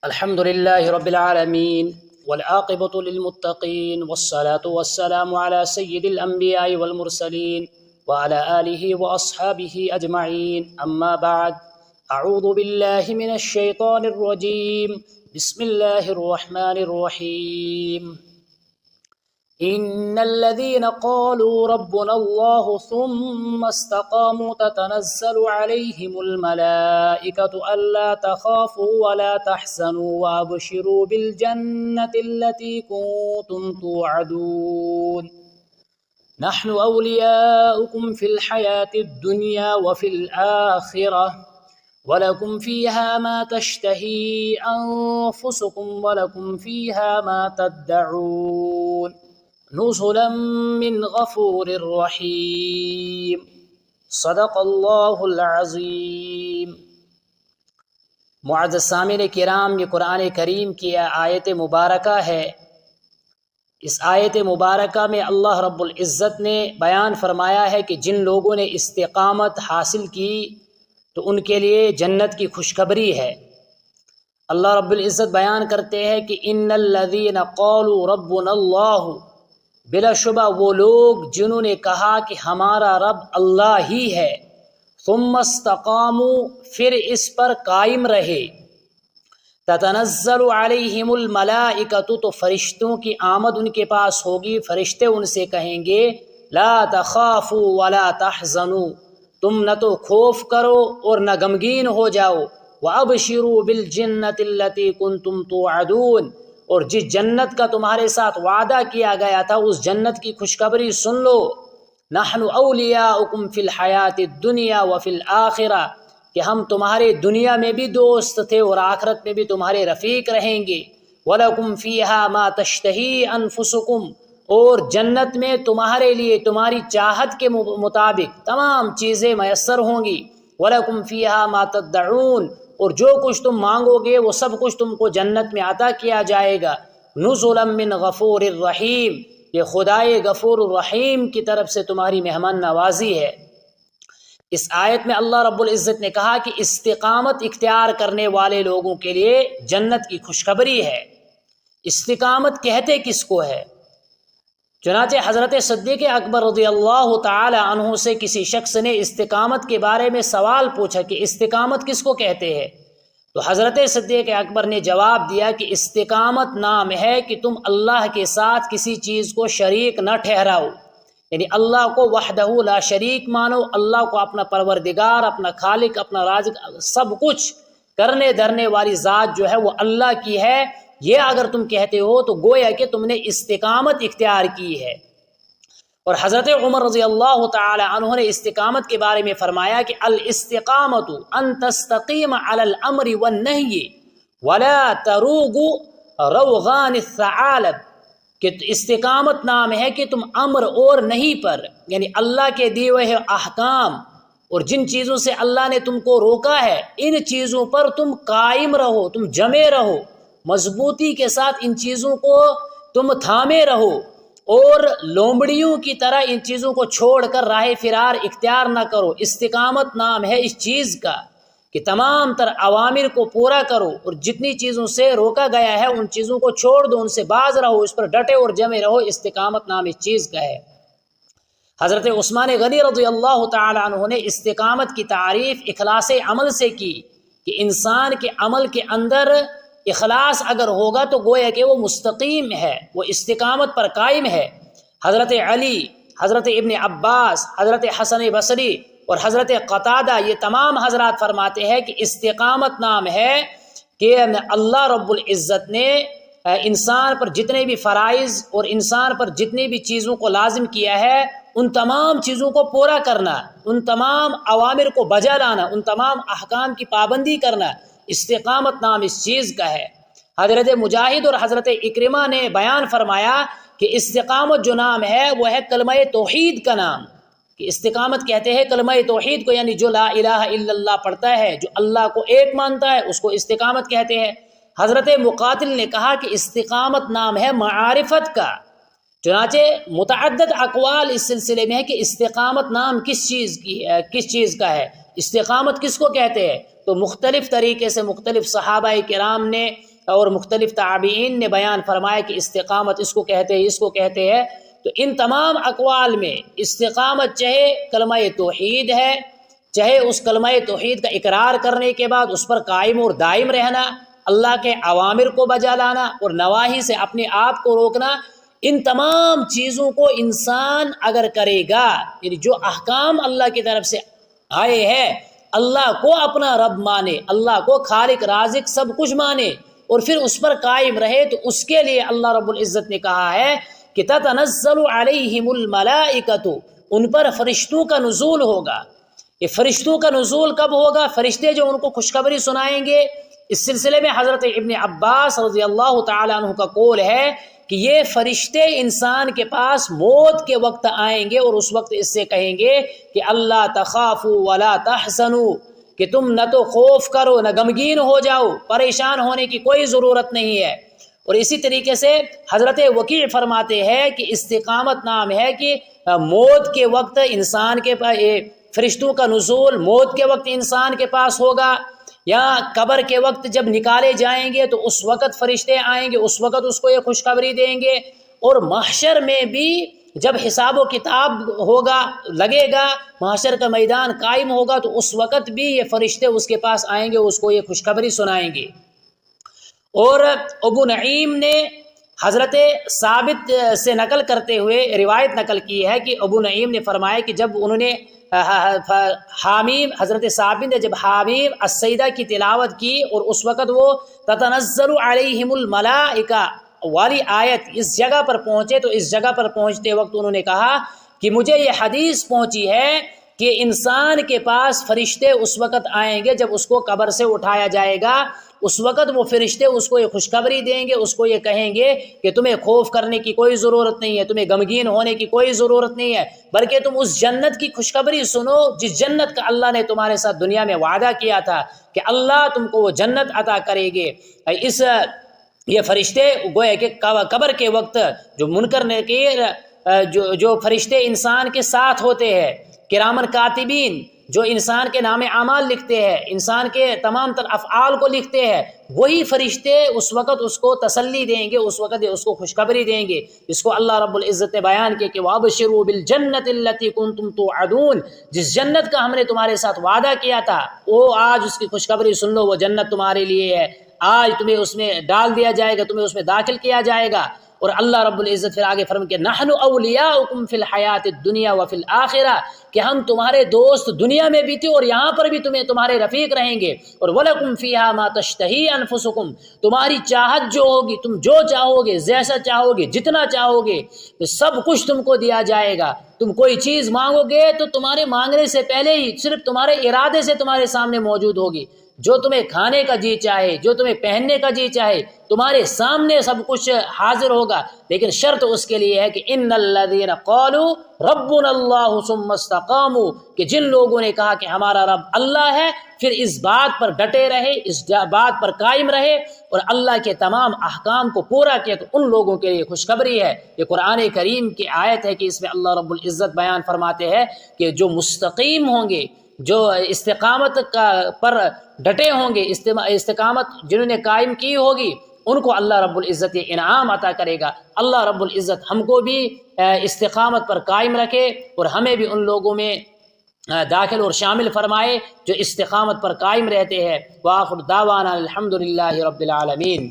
الحمد لله رب العالمين والعاقبة للمتقين والصلاة والسلام على سيد الأنبياء والمرسلين وعلى آله وأصحابه أجمعين أما بعد أعوذ بالله من الشيطان الرجيم بسم الله الرحمن الرحيم إن الذين قالوا ربنا الله ثم استقاموا تتنزل عليهم الملائكة ألا تخافوا ولا تحزنوا وأبشروا بالجنة التي كنتم توعدون نحن أولياؤكم في الحياة الدنيا وفي الآخرة ولكم فيها ما تشتهي أنفسكم ولكم فيها ما تدعون نزلا من غفور رحیم صدق اللہ العظیم۔ معزز سامعین کرام، یہ قرآن کریم کی آیت مبارکہ ہے۔ اس آیت مبارکہ میں اللہ رب العزت نے بیان فرمایا ہے کہ جن لوگوں نے استقامت حاصل کی تو ان کے لیے جنت کی خوشخبری ہے۔ اللہ رب العزت بیان کرتے ہیں کہ ان الذین قالوا ربنا اللہ، بلا شبہ وہ لوگ جنہوں نے کہا کہ ہمارا رب اللہ ہی ہے، ثم استقاموا، پھر اس پر قائم رہے، تتنزل علیہم الملائکۃ، تو فرشتوں کی آمد ان کے پاس ہوگی، فرشتے ان سے کہیں گے لا تخافوا ولا تحزنوا، تم نہ تو خوف کرو اور نہ غمگین ہو جاؤ، وابشروا بالجنۃ التی کنتم توعدون، اور جس جنت کا تمہارے ساتھ وعدہ کیا گیا تھا اس جنت کی خوشخبری سن لو۔ نحن اولیاؤکم فی الحیات الدنیا وفی الآخرہ، کہ ہم تمہارے دنیا میں بھی دوست تھے اور آخرت میں بھی تمہارے رفیق رہیں گے۔ وَلَكُمْ فِيهَا مَا تَشْتَهِي أَنفُسُكُمْ، اور جنت میں تمہارے لیے تمہاری چاہت کے مطابق تمام چیزیں میسر ہوں گی۔ وَلَكُمْ فِيهَا مَا تَدَّعُونَ، اور جو کچھ تم مانگو گے وہ سب کچھ تم کو جنت میں عطا کیا جائے گا۔ نزلا من غفور الرحیم، یہ خدائے غفور الرحیم کی طرف سے تمہاری مہمان نوازی ہے۔ اس آیت میں اللہ رب العزت نے کہا کہ استقامت اختیار کرنے والے لوگوں کے لیے جنت کی خوشخبری ہے۔ استقامت کہتے کس کو ہے؟ چنانچہ حضرت صدیق اکبر رضی اللہ تعالی عنہ سے کسی شخص نے استقامت کے بارے میں سوال پوچھا کہ استقامت کس کو کہتے ہیں؟ تو حضرت صدیق اکبر نے جواب دیا کہ استقامت نام ہے کہ تم اللہ کے ساتھ کسی چیز کو شریک نہ ٹھہراؤ، یعنی اللہ کو وحدہ لا شریک مانو، اللہ کو اپنا پروردگار، اپنا خالق، اپنا رازق، سب کچھ کرنے دھرنے والی ذات جو ہے وہ اللہ کی ہے۔ یہ اگر تم کہتے ہو تو گویا کہ تم نے استقامت اختیار کی ہے۔ اور حضرت عمر رضی اللہ تعالی عنہ نے استقامت کے بارے میں فرمایا کہ الاستقامت ان تستقیم علی الامر والنہی ولا تروگ روغان الثعالب، کہ استقامت نام ہے کہ تم امر اور نہیں پر، یعنی اللہ کے دیے ہوئے احکام اور جن چیزوں سے اللہ نے تم کو روکا ہے ان چیزوں پر تم قائم رہو، تم جمے رہو، مضبوطی کے ساتھ ان چیزوں کو تم تھامے رہو، اور لومڑیوں کی طرح ان چیزوں کو چھوڑ کر راہ فرار اختیار نہ کرو۔ استقامت نام ہے اس چیز کا کہ تمام تر اوامر کو پورا کرو اور جتنی چیزوں سے روکا گیا ہے ان چیزوں کو چھوڑ دو، ان سے باز رہو، اس پر ڈٹے اور جمے رہو۔ استقامت نام اس چیز کا ہے۔ حضرت عثمان غنی رضی اللہ تعالی عنہ نے استقامت کی تعریف اخلاص عمل سے کی کہ انسان کے عمل کے اندر اخلاص اگر ہوگا تو گویا کہ وہ مستقیم ہے، وہ استقامت پر قائم ہے۔ حضرت علی، حضرت ابن عباس، حضرت حسن بصری اور حضرت قتادہ، یہ تمام حضرات فرماتے ہیں کہ استقامت نام ہے کہ اللہ رب العزت نے انسان پر جتنے بھی فرائض اور انسان پر جتنی بھی چیزوں کو لازم کیا ہے ان تمام چیزوں کو پورا کرنا، ان تمام اوامر کو بجا لانا، ان تمام احکام کی پابندی کرنا، استقامت نام اس چیز کا ہے۔ حضرت مجاہد اور حضرت اکرمہ نے بیان فرمایا کہ استقامت جو نام ہے وہ ہے کلمہ توحید کا نام، کہ استقامت کہتے ہیں کلمہ توحید کو، یعنی جو لا الہ الا اللہ پڑھتا ہے، جو اللہ کو ایک مانتا ہے، اس کو استقامت کہتے ہیں۔ حضرت مقاتل نے کہا کہ استقامت نام ہے معارفت کا۔ چنانچہ متعدد اقوال اس سلسلے میں ہے کہ استقامت نام کس چیز کا ہے، استقامت کس کو کہتے ہیں، تو مختلف طریقے سے مختلف صحابہ کرام نے اور مختلف تابعین نے بیان فرمایا کہ استقامت اس کو کہتے ہیں، اس کو کہتے ہیں۔ تو ان تمام اقوال میں استقامت چاہے کلمہ توحید ہے، چاہے اس کلمہ توحید کا اقرار کرنے کے بعد اس پر قائم اور دائم رہنا، اللہ کے اوامر کو بجا لانا اور نواہی سے اپنے آپ کو روکنا، ان تمام چیزوں کو انسان اگر کرے گا، یعنی جو احکام اللہ کی طرف سے آئے ہیں، اللہ کو اپنا رب مانے، اللہ کو خالق رازق سب کچھ مانے اور پھر اس پر قائم رہے، تو اس کے لیے اللہ رب العزت نے کہا ہے کہ تتنزل علیہم الملائکۃ، ان پر فرشتوں کا نزول ہوگا۔ یہ فرشتوں کا نزول کب ہوگا؟ فرشتے جو ان کو خوشخبری سنائیں گے۔ اس سلسلے میں حضرت ابن عباس رضی اللہ تعالیٰ عنہ کا قول ہے کہ یہ فرشتے انسان کے پاس موت کے وقت آئیں گے اور اس وقت اس سے کہیں گے کہ اللہ تخافوا ولا تحزنوا، کہ تم نہ تو خوف کرو نہ غمگین ہو جاؤ، پریشان ہونے کی کوئی ضرورت نہیں ہے۔ اور اسی طریقے سے حضرت وکیع فرماتے ہیں کہ استقامت نام ہے کہ موت کے وقت انسان کے پاس فرشتوں کا نزول موت کے وقت انسان کے پاس ہوگا، یا قبر کے وقت جب نکالے جائیں گے تو اس وقت فرشتے آئیں گے، اس وقت اس کو یہ خوشخبری دیں گے، اور محشر میں بھی جب حساب و کتاب ہوگا، لگے گا، محشر کا میدان قائم ہوگا، تو اس وقت بھی یہ فرشتے اس کے پاس آئیں گے، اس کو یہ خوشخبری سنائیں گے۔ اور ابو نعیم نے حضرت ثابت سے نقل کرتے ہوئے روایت نقل کی ہے کہ ابو نعیم نے فرمایا کہ جب انہوں نے حامیم، حضرت ثابت نے جب حامیم السیدہ کی تلاوت کی اور اس وقت وہ تتنزل علیہم الملائکہ والی آیت اس جگہ پر پہنچے، تو اس جگہ پر پہنچتے وقت انہوں نے کہا کہ مجھے یہ حدیث پہنچی ہے کہ انسان کے پاس فرشتے اس وقت آئیں گے جب اس کو قبر سے اٹھایا جائے گا، اس وقت وہ فرشتے اس کو یہ خوشخبری دیں گے، اس کو یہ کہیں گے کہ تمہیں خوف کرنے کی کوئی ضرورت نہیں ہے، تمہیں غمگین ہونے کی کوئی ضرورت نہیں ہے، بلکہ تم اس جنت کی خوشخبری سنو جس جنت کا اللہ نے تمہارے ساتھ دنیا میں وعدہ کیا تھا کہ اللہ تم کو وہ جنت عطا کرے گے۔ یہ فرشتے گویا کہ قبر کے وقت جو منکر نکیر جو فرشتے انسان کے ساتھ ہوتے ہیں، کرامن کاتبین، جو انسان کے نام اعمال لکھتے ہیں، انسان کے تمام تر افعال کو لکھتے ہیں، وہی فرشتے اس وقت اس کو تسلی دیں گے، اس وقت اس کو خوشخبری دیں گے، اس کو اللہ رب العزت نے بیان کیا کہ وَأَبْشِرُوا بِالْجَنَّةِ الَّتِي كُنْتُمْ تُوعَدُونَ، جس جنت کا ہم نے تمہارے ساتھ وعدہ کیا تھا، وہ آج اس کی خوشخبری سن لو، وہ جنت تمہارے لیے ہے، آج تمہیں اس میں ڈال دیا جائے گا، تمہیں اس میں داخل کیا جائے گا۔ اور اللہ رب العزت پھر آگے فرمائے کہ نحن اولیاؤکم فی الحیات الدنیا وفی الآخرہ، کہ ہم تمہارے دوست دنیا میں بھی تھے اور یہاں پر بھی تمہارے رفیق رہیں گے، اور وَلَكُمْ فِيهَا مَا تَشْتَهِي أَنفُسُكُمْ، تمہاری چاہت جو ہوگی، تم جو چاہو گے، جیسا چاہو گے، جتنا چاہو گے، تو سب کچھ تم کو دیا جائے گا۔ تم کوئی چیز مانگو گے تو تمہارے مانگنے سے پہلے ہی صرف تمہارے ارادے سے تمہارے سامنے موجود ہوگی، جو تمہیں کھانے کا جی چاہے، جو تمہیں پہننے کا جی چاہے، تمہارے سامنے سب کچھ حاضر ہوگا، لیکن شرط اس کے لیے ہے کہ ان الذین قالوا ربنا اللہ ثم استقاموا، کہ جن لوگوں نے کہا کہ ہمارا رب اللہ ہے، پھر اس بات پر ڈٹے رہے، اس بات پر قائم رہے اور اللہ کے تمام احکام کو پورا کیا، تو ان لوگوں کے لیے خوشخبری ہے۔ یہ قرآن کریم کی آیت ہے کہ اس میں اللہ رب العزت بیان فرماتے ہیں کہ جو مستقیم ہوں گے، جو استقامت پر ڈٹے ہوں گے، استقامت جنہوں نے قائم کی ہوگی، ان کو اللہ رب العزت یہ انعام عطا کرے گا۔ اللہ رب العزت ہم کو بھی استقامت پر قائم رکھے اور ہمیں بھی ان لوگوں میں داخل اور شامل فرمائے جو استقامت پر قائم رہتے ہیں۔ وآخر دعوانا الحمد للہ رب العالمین۔